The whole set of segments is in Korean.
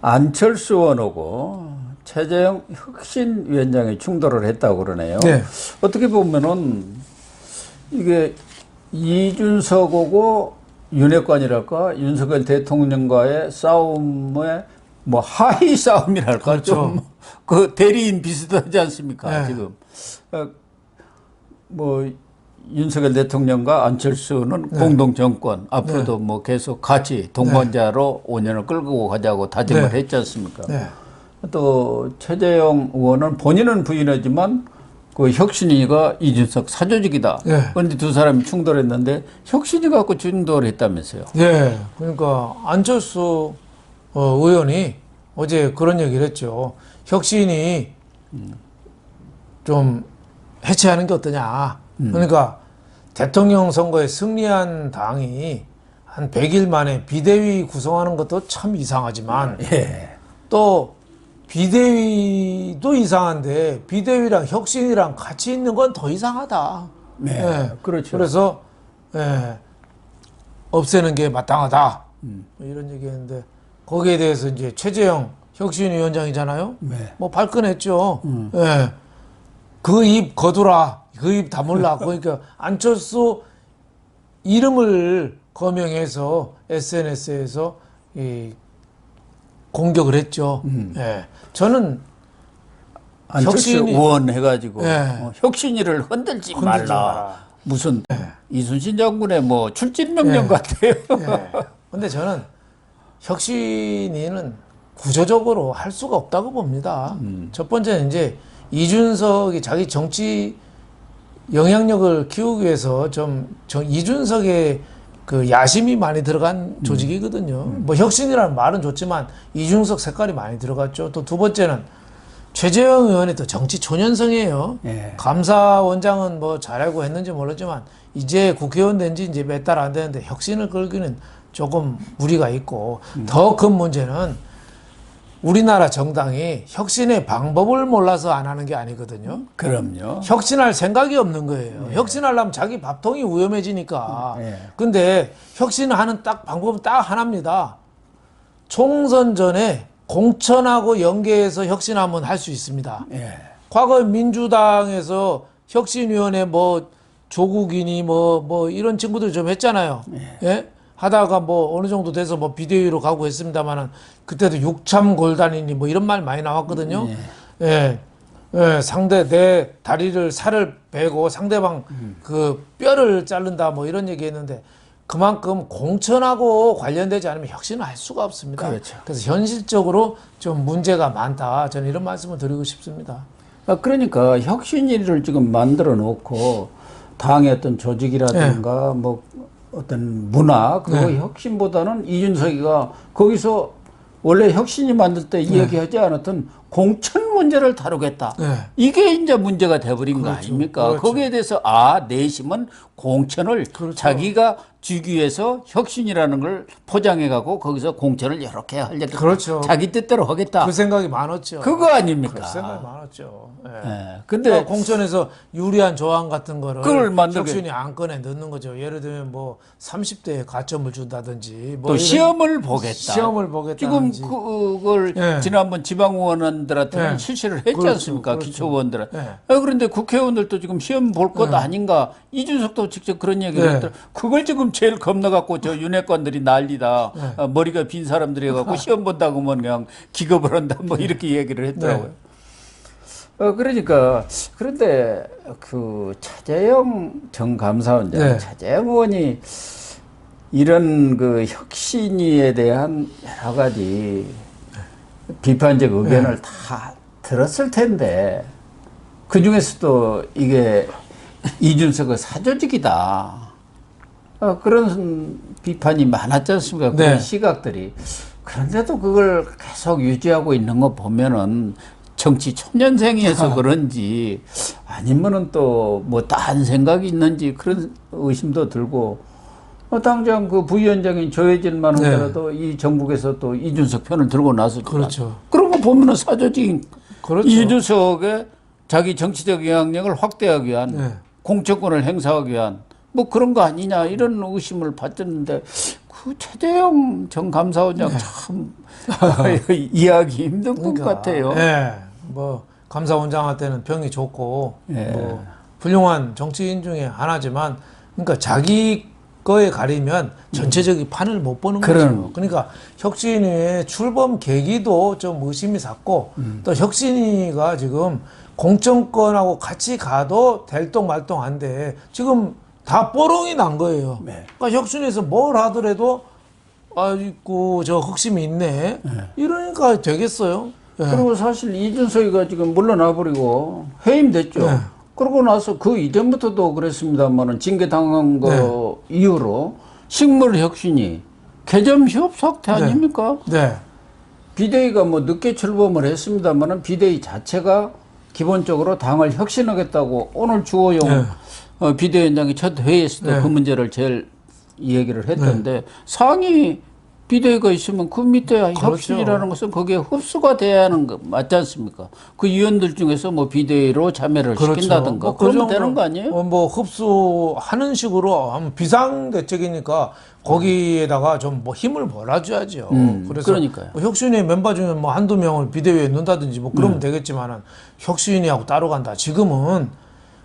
안철수 의원하고 최재형 혁신위원장이 충돌을 했다고 그러네요. 네. 어떻게 보면은 이게 이준석하고 윤핵관이랄까 윤석열 대통령과의 싸움의 뭐 하위 싸움이랄까 그렇죠. 좀 그 대리인 비슷하지 않습니까? 네. 지금 뭐 윤석열 대통령과 안철수는 네. 공동 정권 앞으로도 뭐 계속 같이 동반자로 5년을 끌고 가자고 다짐을 네. 했지 않습니까? 네. 또 최재형 의원은 본인은 부인하지만 그 혁신위가 이준석 사조직이다. 네. 그런데 두 사람이 충돌했는데 혁신위 갖고 충돌했다면서요? 네. 그러니까 안철수 의원이 어제 그런 얘기를 했죠. 혁신이 좀 해체하는 게 어떠냐. 그러니까 대통령 선거에 승리한 당이 한 100일 만에 비대위 구성하는 것도 참 이상하지만 예. 또 비대위도 이상한데 비대위랑 혁신이랑 같이 있는 건 더 이상하다. 네. 그렇죠. 그래서 없애는 게 마땅하다. 뭐 이런 얘기했는데 거기에 대해서 이제 최재형 혁신위원장이잖아요. 네. 뭐 발끈했죠. 예. 그 입 거두라. 그 입 다물라. 그러니까 안철수 이름을 거명해서 SNS에서 공격을 했죠. 예. 저는 안철수 의원 해가지고 예. 혁신위를 흔들지 말라. 무슨 예. 이순신 장군의 뭐 출진 명령 같아요. 예. 근데 저는 혁신위는 구조적으로 할 수가 없다고 봅니다. 첫 번째는 이제 이준석이 자기 정치 영향력을 키우기 위해서 이준석의 그 야심이 많이 들어간 조직이거든요. 뭐 혁신이라는 말은 좋지만 이준석 색깔이 많이 들어갔죠. 또 두 번째는 최재형 의원이 또 정치 초년생이에요. 예. 감사원장은 뭐 잘하고 했는지 모르지만 이제 국회의원 된 지 이제 몇 달 안 되는데 혁신을 끌기는 조금 무리가 있고 더 큰 문제는 우리나라 정당이 혁신의 방법을 몰라서 안 하는 게 아니거든요. 그럼요. 혁신할 생각이 없는 거예요. 혁신하려면 자기 밥통이 위험해지니까. 근데 혁신하는 방법은 딱 하나입니다. 총선 전에 공천하고 연계해서 혁신하면 할 수 있습니다. 예. 과거 민주당에서 혁신위원회 뭐 조국이니 뭐 이런 친구들 좀 했잖아요. 예? 하다가 뭐 어느 정도 돼서 뭐 비대위로 가고 했습니다만은 그때도 육참골단이니 뭐 이런 말 많이 나왔거든요. 예. 예, 내 다리를 살을 베고 상대방 그 뼈를 자른다 뭐 이런 얘기 했는데 그만큼 공천하고 관련되지 않으면 혁신을 할 수가 없습니다. 그렇죠. 그래서 현실적으로 좀 문제가 많다. 저는 이런 말씀을 드리고 싶습니다. 그러니까 혁신위를 지금 만들어 놓고 당의 어떤 조직이라든가 뭐 어떤 문화 그거 혁신보다는 이준석이가 거기서 원래 혁신이 만들 때 이야기하지 않았던 공천 문제를 다루겠다. 이게 이제 문제가 돼버린 거 아닙니까? 그렇죠. 거기에 대해서 내심은 공천을 자기가 주기 위해서 혁신이라는 걸 포장해가고 거기서 공천을 이렇게 하려고 그렇죠. 자기 뜻대로 하겠다. 그 생각이 많았죠. 그거 아닙니까? 그 생각이 많았죠. 예. 근데 공천에서 유리한 조항 같은 거를 그걸 만들게. 혁신이 안건에 넣는 거죠. 예를 들면 뭐 30대에 가점을 준다든지 뭐 또 시험을 보겠다. 시험을 보겠다든지. 지금 그걸 지난번 지방의원들한테는 실시를 했지 그렇죠. 않습니까? 그렇죠. 기초의원들은. 네. 그런데 국회의원들도 지금 시험 볼 것 아닌가. 이준석도 직접 그런 얘기를 했더라고요. 그걸 지금 제일 겁나갖고 저 윤핵관들이 난리다. 머리가 빈 사람들이 해갖고 시험 본다고 하면 그냥 기겁을 한다. 뭐 이렇게 얘기를 했더라고요. 그러니까 그런데 그 차재영 전 감사원장, 차재영 의원이 이런 그 혁신위에 대한 여러 가지 비판적 의견을 다 들었을 텐데 그 중에서도 이게 이준석의 사조직이다. 그런 비판이 많았지 않습니까? 그런 시각들이. 그런데도 그걸 계속 유지하고 있는 거 보면은 정치 초년생이어서 그런지 아니면은 또 뭐 딴 생각이 있는지 그런 의심도 들고 당장 그 부위원장인 조혜진만 하더라도 이 정국에서 또 이준석 편을 들고 나섰죠. 그렇죠. 그런 거 보면은 사조직인 그렇죠. 이준석의 자기 정치적 영향력을 확대하기 위한 공천권을 행사하기 위한 뭐 그런 거 아니냐 이런 의심을 받았는데 그 최재형 전 감사원장 참 이해하기 힘든 분 같아요. 예. 뭐 감사원장한테는 평이 좋고 예. 뭐 훌륭한 정치인 중에 하나지만 그러니까 자기 거에 가리면 전체적인 판을 못 보는 거죠. 그러니까 혁신위의 출범 계기도 좀 의심이 샀고 또 혁신위가 지금 공천권하고 같이 가도 될똥말똥한데 지금 다 뽀롱이 난 거예요. 네. 그러니까 혁신위에서 뭘 하더라도 아이고 저 흑심이 있네. 이러니까 되겠어요. 예. 그리고 사실 이준석이가 지금 물러나버리고 해임됐죠. 네. 그러고 나서 그 이전부터도 그랬습니다만은 징계 당한 거 이후로 식물혁신이 개점휴업 사태 아닙니까? 네. 비대위가 뭐 늦게 출범을 했습니다만은 비대위 자체가 기본적으로 당을 혁신하겠다고 오늘 주호영 비대위원장이 첫 회의에서도 그 문제를 제일 이야기를 했던데 상위 비대위가 있으면 그 밑에 혁신이라는 것은 거기에 흡수가 돼야 하는 거 맞지 않습니까? 그 위원들 중에서 뭐 비대위로 참여를 시킨다든가 뭐 그러면 되는 거 아니에요? 뭐 흡수하는 식으로 하면 비상대책이니까 거기에다가 좀 뭐 힘을 몰아줘야죠. 그래서 그러니까요. 뭐 혁신위 멤버 중에 뭐 한두 명을 비대위에 넣는다든지 뭐 그러면 되겠지만은 혁신위하고 따로 간다. 지금은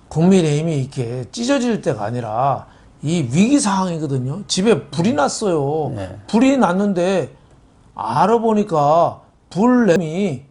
국민의힘이 이렇게 찢어질 때가 아니라 이 위기 상황이거든요. 집에 불이 났어요. 불이 났는데 알아보니까 불냄이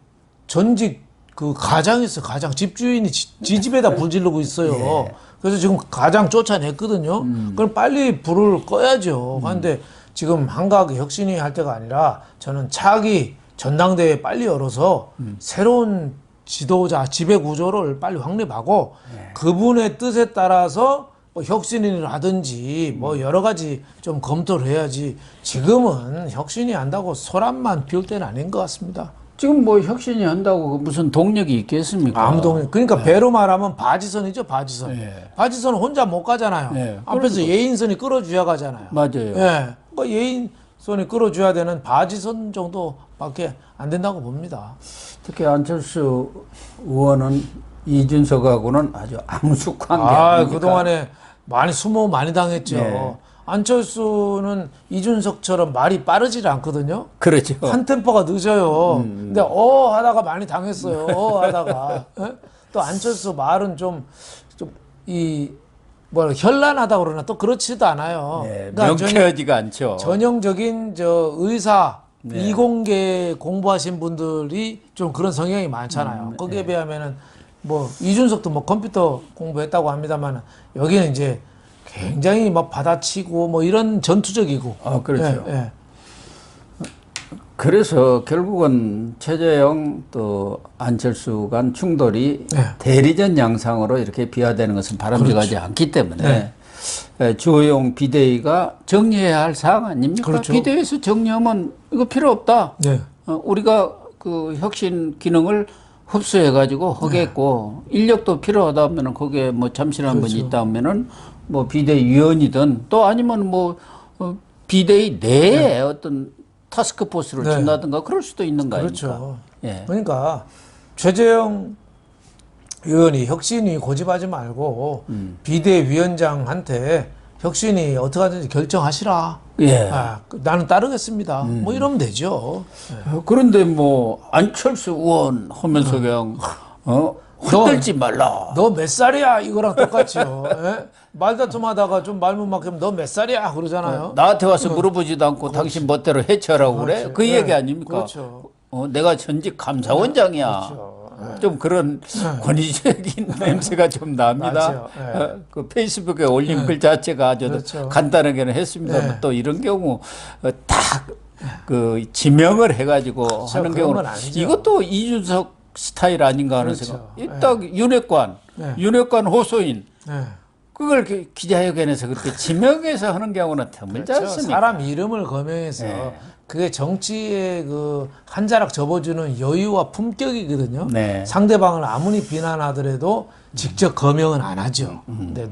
전직 그 가장이었어요. 가장 집주인이 지 집에다 불 지르고 있어요. 그래서 지금 가장 쫓아냈거든요. 그럼 빨리 불을 꺼야죠. 그런데 지금 한가하게 혁신이 할 때가 아니라 저는 차기 전당대회 빨리 열어서 새로운 지도자 지배 구조를 빨리 확립하고 그분의 뜻에 따라서 뭐 혁신을 하든지 뭐 여러 가지 좀 검토를 해야지 지금은 혁신이 한다고 소란만 피울 때는 아닌 것 같습니다. 지금 뭐 혁신이 한다고 무슨 동력이 있겠습니까? 아무 동력. 그러니까 배로 말하면 바지선이죠, 바지선. 바지선은 혼자 못 가잖아요. 앞에서 예인선이 끌어줘야 가잖아요. 맞아요. 예. 뭐 예인선이 끌어줘야 되는 바지선 정도밖에 안 된다고 봅니다. 특히 안철수 의원은 이준석하고는 아주 암숙한 게 아닙니까? 그동안에 많이 수모 많이 당했죠. 네. 안철수는 이준석처럼 말이 빠르지 않거든요. 그렇죠. 한 템포가 늦어요. 근데 하다가 많이 당했어요. 하다가. 예? 또 안철수 말은 현란하다 그러나 또 그렇지도 않아요. 네, 그러니까 명쾌하지가 않죠. 전형적인 의사 이공계 공부하신 분들이 좀 그런 성향이 많잖아요. 거기에 비하면은 뭐 이준석도 뭐 컴퓨터 공부했다고 합니다만 여기는 이제 굉장히 막 받아치고 뭐 이런 전투적이고. 그렇죠. 예. 그래서 결국은 최재형 또 안철수 간 충돌이 대리전 양상으로 이렇게 비화되는 것은 바람직하지 않기 때문에 주호영 비대위가 정리해야 할 사항 아닙니까? 그렇죠. 비대위에서 정리하면 이거 필요 없다. 우리가 그 혁신 기능을 흡수해가지고 하겠고 인력도 필요하다면은 거기에 뭐 잠실한 분이 있다면은 뭐 비대위원이든 또 아니면 뭐 비대위 내에 어떤 타스크포스를 준다든가 그럴 수도 있는 거 아닙니까? 그렇죠. 그러니까 최재형 의원이 혁신이 고집하지 말고 비대위원장한테 혁신이 어떻게 하든지 결정하시라. 나는 따르겠습니다. 뭐 이러면 되죠. 그런데 뭐 안철수 의원 하면서 그냥 헛들지 말라. 너 몇 살이야? 이거랑 똑같죠. 말다툼하다가 좀 말문 막히면 너 몇 살이야? 그러잖아요. 나한테 와서 물어보지도 않고 당신 멋대로 해쳐라고 그래? 그 얘기 아닙니까? 그렇죠. 내가 전직 감사원장이야. 그렇죠. 좀 그런 권위적인 냄새가 좀 납니다. 그 페이스북에 올린 글 자체가 아주 간단하게는 했습니다. 또 이런 경우 딱 그 지명을 해가지고 하는 경우는 이것도 이준석 스타일 아닌가 하는 생각. 딱 윤핵관 호소인 그걸 기자회견에서 그렇게 지명해서 하는 경우는 드물지 않습니까? 사람 이름을 거명해서 그게 정치의 그 한 자락 접어주는 여유와 품격이거든요. 상대방을 아무리 비난하더라도 직접 거명은 안 하죠. 근데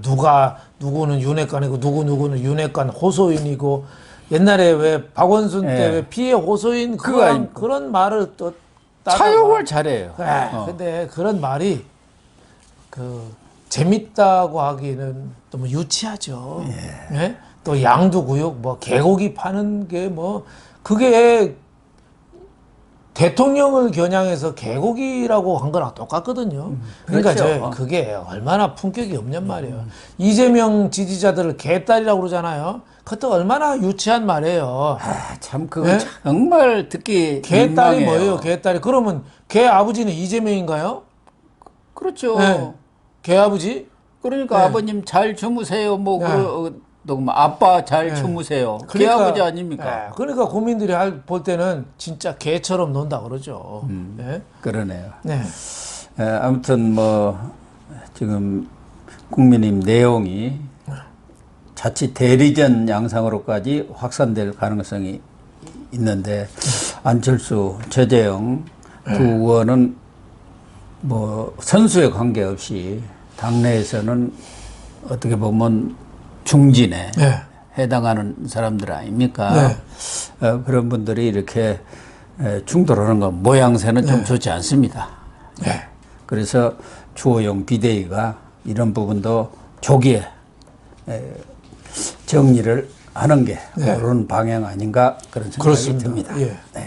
누구는 윤핵관이고 누구는 윤핵관 호소인이고 옛날에 왜 박원순 때 왜 피해 호소인 그런 말을 또 차용을 잘해요. 근데 그런 말이 재밌다고 하기는 너무 유치하죠. 또 양두구육, 뭐 개고기 파는 게 뭐 그게 대통령을 겨냥해서 개고기라고 한 거랑 똑같거든요. 그러니까 그렇죠. 그게 얼마나 품격이 없냔 말이에요. 이재명 지지자들을 개딸이라고 그러잖아요. 그것도 얼마나 유치한 말이에요. 아, 참 그거 예? 정말 듣기 개딸이 민망해요. 뭐예요? 개딸이. 그러면 개 아버지는 이재명인가요? 그렇죠. 네. 개 아버지? 그러니까 네. 아버님 잘 주무세요. 뭐 네. 뭐 아빠 잘 주무세요. 개 아버지 아닙니까? 예, 그러니까 국민들이 볼 때는 진짜 개처럼 논다 그러죠. 예? 그러네요. 네. 아무튼 뭐 지금 국민의힘 내용이 자칫 대리전 양상으로까지 확산될 가능성이 있는데 안철수, 최재형 두 의원은 뭐 선수에 관계없이 당내에서는 어떻게 보면 중진에 네. 해당하는 사람들 아닙니까? 네. 그런 분들이 이렇게 충돌하는 건 모양새는 좀 좋지 않습니다. 네. 그래서 주호영 비대위가 이런 부분도 조기에 정리를 하는 게 옳은 방향 아닌가 그런 생각이 그렇습니다. 듭니다. 예. 네.